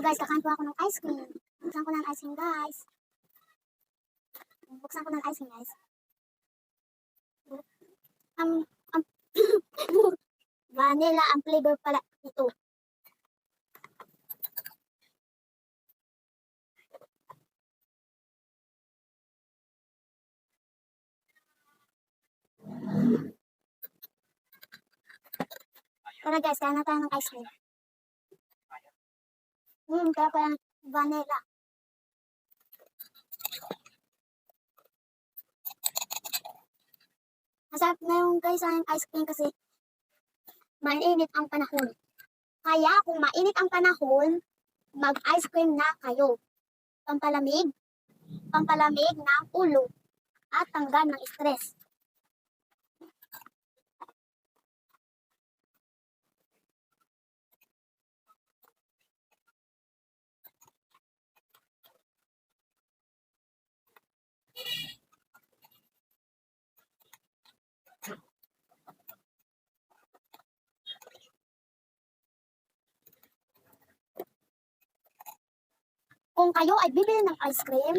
guys, kakain po ako ng ice cream. Buksan ko ng ice cream, guys. Buksan ko ng ice cream, guys. Ang vanilla ang flavor pala ito. Tara guys, kaya na tayo ng ice cream. Kaya pala vanilla. Masarap na yung guys ang ice cream kasi mainit ang panahon. Kaya kung mainit ang panahon, mag-ice cream na kayo. Pampalamig ng ulo at tanggal ng stress. Kung kayo ay bibili ng ice cream,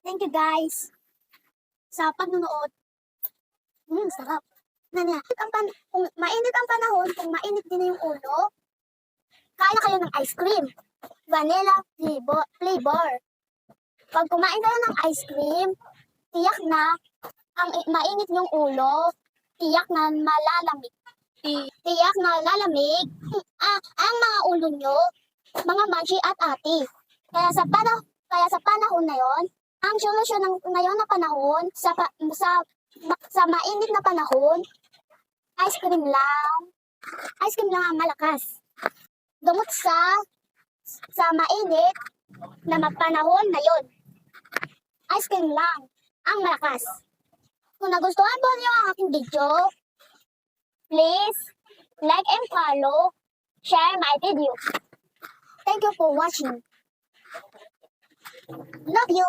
thank you guys sa pagnunood. Sarap. Kung mainit ang panahon, kung mainit din yung ulo, kaya kayo ng ice cream. Vanilla flavor. Pag kumain kayo ng ice cream, tiyak na ang mainit yung ulo, tiyak na malalamig. Tiyak na lalamig ang mga ulo nyo, mga manchi at ate. Kaya sa panahon na yon, ang solusyon ngayon na panahon, sa mainit na panahon, ice cream lang ang malakas. Gamot sa mainit na panahon na yon, ice cream lang ang malakas. Kung nagustuhan po niyo ang aking video, please like and follow, share my video. Thank you for watching. Love you.